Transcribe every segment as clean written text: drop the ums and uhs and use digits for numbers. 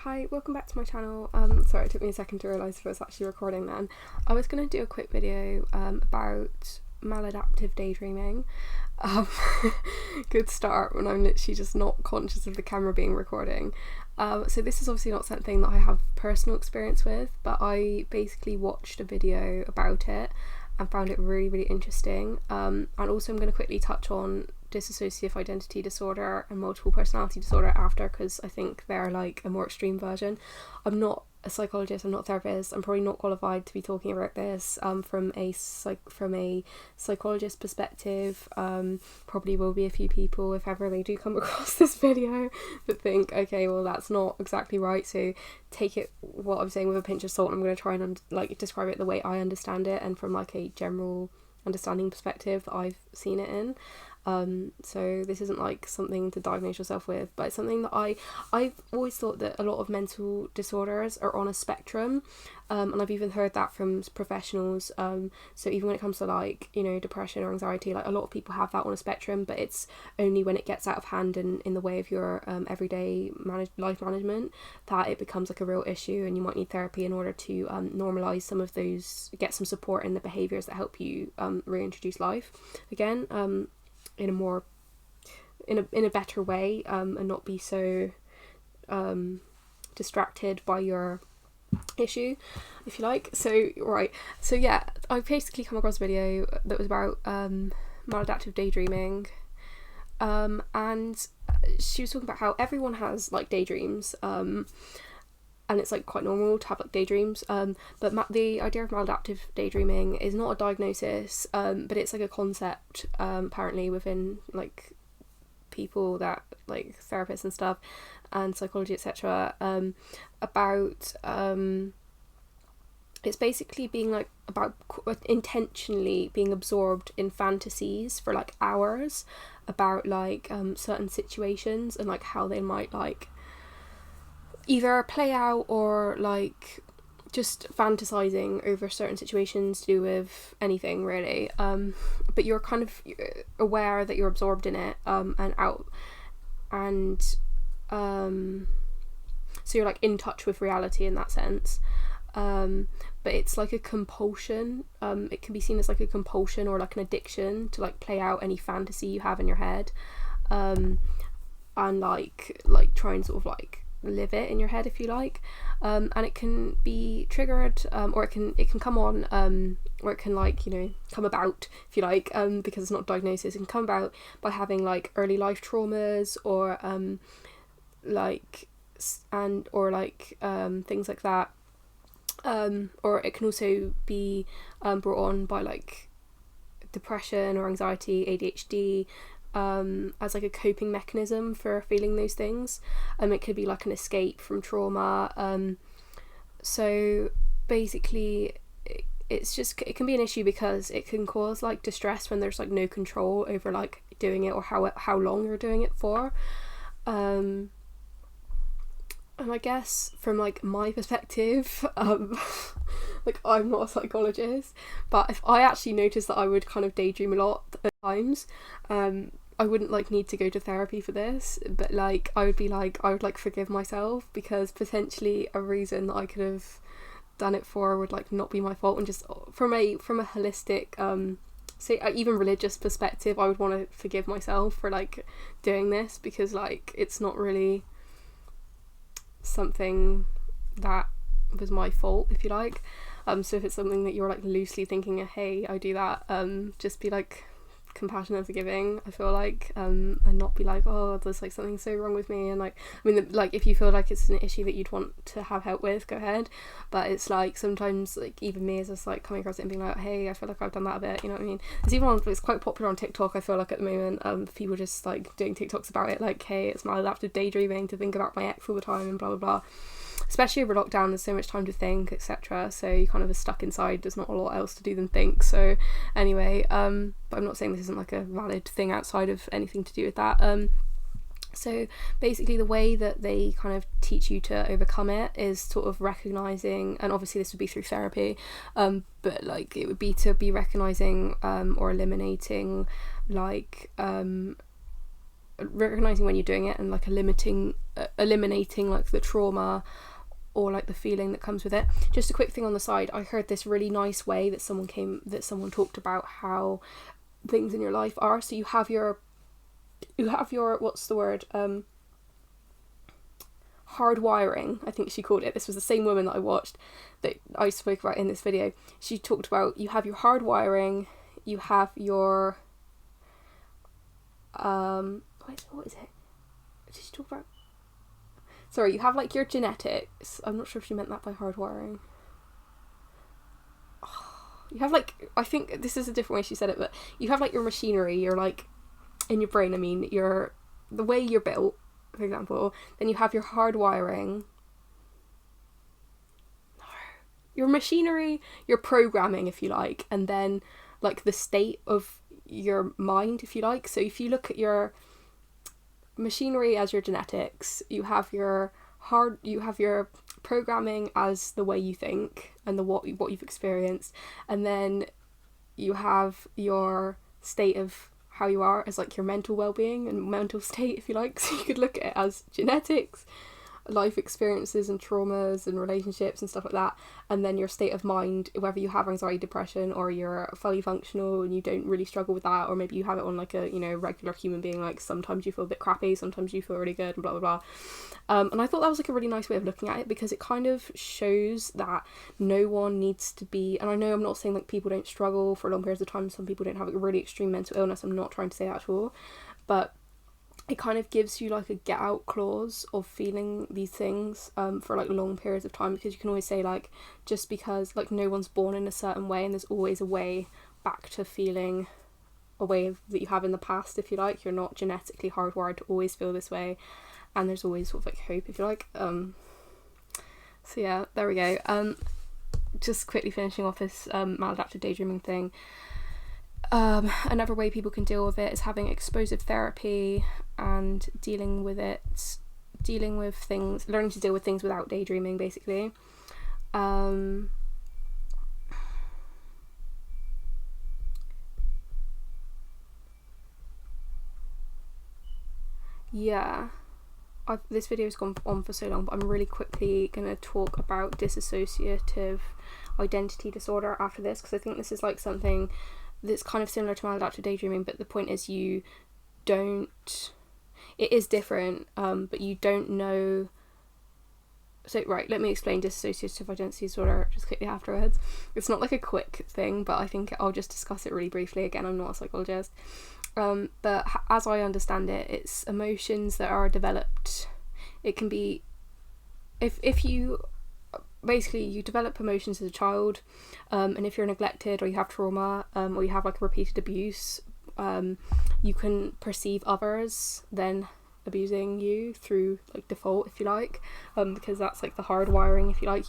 Hi, welcome back to my channel. Sorry, it took me a second to realise if I was actually recording then. I was going to do a quick video about maladaptive daydreaming. Good start when I'm literally just not conscious of the camera being recording. So this is obviously not something that I have personal experience with, but I basically watched a video about it and found it really interesting. And also I'm going to quickly touch on dissociative identity disorder and multiple personality disorder after, because I think they're like a more extreme version. I'm not a psychologist, I'm not a therapist, I'm probably not qualified to be talking about this from a psychologist perspective. Probably will be a few people, if ever they do come across this video, that think, okay, well that's not exactly right, so take it what I'm saying with a pinch of salt. I'm going to try and describe it the way I understand it and from like a general understanding perspective that I've seen it in. So this isn't like something to diagnose yourself with, but it's something that I've always thought that a lot of mental disorders are on a spectrum, and I've even heard that from professionals. So even when it comes to like, you know, depression or anxiety, like a lot of people have that on a spectrum, but it's only when it gets out of hand and in the way of your everyday life management that it becomes like a real issue, and you might need therapy in order to normalize some of those, get some support in the behaviors that help you reintroduce life again. In a more in a better way, and not be so distracted by your issue, if you like. So yeah, I basically come across a video that was about maladaptive daydreaming, and she was talking about how everyone has like daydreams, and it's like quite normal to have like daydreams, but the idea of maladaptive daydreaming is not a diagnosis, but it's like a concept apparently within like people that like therapists and stuff and psychology, etc., about it's basically being like about intentionally being absorbed in fantasies for like hours about like certain situations and like how they might like either play out, or like just fantasizing over certain situations to do with anything really, but you're kind of aware that you're absorbed in it, and out, and so you're like in touch with reality in that sense, but it's like a compulsion. It can be seen as like a compulsion or like an addiction to like play out any fantasy you have in your head, and like try and sort of like live it in your head, if you like, and it can be triggered, or it can come on, or it can like, you know, come about, if you like, because it's not a diagnosis. It can come about by having like early life traumas, or things like that, or it can also be brought on by like depression or anxiety, ADHD, as like a coping mechanism for feeling those things. It could be like an escape from trauma. So basically it can be an issue because it can cause like distress when there's like no control over like doing it or how long you're doing it for. And I guess from like my perspective, like I'm not a psychologist, but if I actually noticed that I would kind of daydream a lot at times, I wouldn't like need to go to therapy for this, but like I would like forgive myself, because potentially a reason that I could have done it for would like not be my fault, and just from a holistic say even religious perspective, I would want to forgive myself for like doing this, because like it's not really something that was my fault, if you like. So if it's something that you're like loosely thinking, hey, I do that, just be like compassionate and forgiving, I feel like, and not be like, oh, there's like something so wrong with me, and like, I mean, like if you feel like it's an issue that you'd want to have help with, go ahead, but it's like sometimes like even me is just like coming across it and being like, hey, I feel like I've done that a bit, you know what I mean? It's quite popular on TikTok, I feel like at the moment, people just like doing TikToks about it, like, hey, it's maladaptive daydreaming to think about my ex all the time and blah blah blah. Especially over lockdown, there's so much time to think, etc., so you kind of are stuck inside, there's not a lot else to do than think. So anyway, but I'm not saying this isn't like a valid thing outside of anything to do with that. So basically the way that they kind of teach you to overcome it is sort of recognizing, and obviously this would be through therapy, but like it would be to be recognizing or eliminating like recognizing when you're doing it and like eliminating like the trauma or like the feeling that comes with it. Just a quick thing on the side, I heard this really nice way that someone talked about how things in your life are. So you have your what's the word, hardwiring, I think she called it. This was the same woman that I watched that I spoke about in this video. She talked about you have your hardwiring, you have your what is it? Did she talk about? Sorry, you have like your genetics. I'm not sure if she meant that by hardwiring. You have like, I think this is a different way she said it, but you have like your machinery, you're like in your brain, I mean, the way you're built, for example. Then you have your hardwiring, your machinery, your programming, if you like, and then like the state of your mind, if you like. So if you look at your machinery as your genetics, you have your programming as the way you think and what you've experienced, and then you have your state of how you are as like your mental well-being and mental state, if you like. So you could look at it as genetics, life experiences and traumas and relationships and stuff like that, and then your state of mind, whether you have anxiety, depression, or you're fully functional and you don't really struggle with that, or maybe you have it on like a, you know, regular human being, like sometimes you feel a bit crappy, sometimes you feel really good, and blah blah blah. And I thought that was like a really nice way of looking at it, because it kind of shows that no one needs to be, and I know I'm not saying like people don't struggle for long periods of time, some people don't have a really extreme mental illness, I'm not trying to say that at all, but it kind of gives you like a get out clause of feeling these things for like long periods of time, because you can always say like, just because like no one's born in a certain way, and there's always a way back to feeling a way that you have in the past, if you like. You're not genetically hardwired to always feel this way, and there's always sort of like hope, if you like. So yeah, there we go. Just quickly finishing off this maladaptive daydreaming thing. Another way people can deal with it is having exposure therapy and dealing with things, learning to deal with things without daydreaming, basically. Yeah, this video has gone on for so long, but I'm really quickly going to talk about dissociative identity disorder after this, because I think this is like something that's kind of similar to maladaptive daydreaming, but the point is it is different, but you don't know. So right, let me explain dissociative identity disorder just quickly afterwards. It's not like a quick thing, but I think I'll just discuss it really briefly. Again, I'm not a psychologist, but as I understand it, it's emotions that are developed. It can be if you basically you develop emotions as a child, and if you're neglected or you have trauma, or you have like repeated abuse, you can perceive others then abusing you through like default, if you like, because that's like the hardwiring, if you like.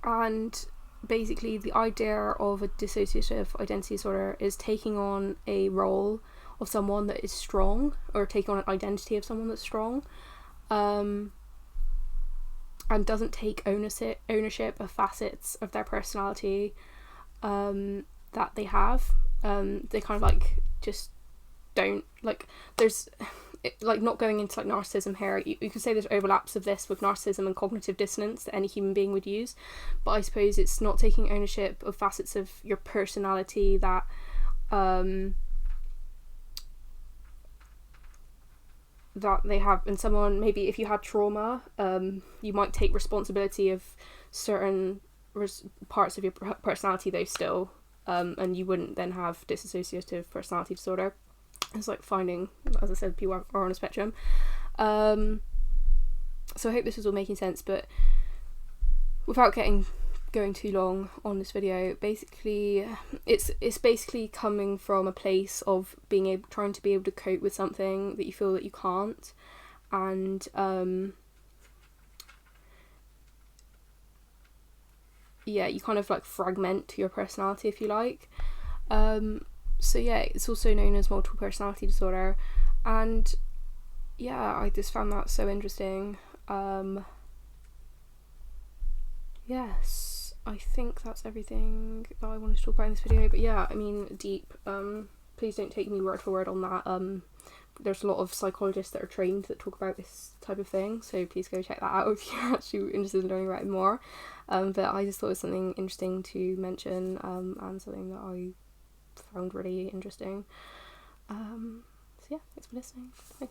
And basically the idea of a dissociative identity disorder is taking on a role of someone that is strong, or taking on an identity of someone that's strong, and doesn't take ownership of facets of their personality that they have. They kind of like just don't, like, there's like, not going into like narcissism here, you could say there's overlaps of this with narcissism and cognitive dissonance that any human being would use, but I suppose it's not taking ownership of facets of your personality that that they have. And someone, maybe if you had trauma, you might take responsibility of certain parts of your personality though still, and you wouldn't then have dissociative personality disorder. It's like finding, as I said, people are on a spectrum. So I hope this is all making sense, but without going too long on this video, basically it's basically coming from a place of trying to be able to cope with something that you feel that you can't, and yeah, you kind of like fragment your personality, if you like. So yeah, it's also known as multiple personality disorder, and yeah, I just found that so interesting. Yes, I think that's everything that I wanted to talk about in this video, but yeah, I mean, deep. please don't take me word for word on that. There's a lot of psychologists that are trained that talk about this type of thing, so please go check that out if you're actually interested in learning about it more. But I just thought it was something interesting to mention, and something that I found really interesting. So yeah, thanks for listening. Bye.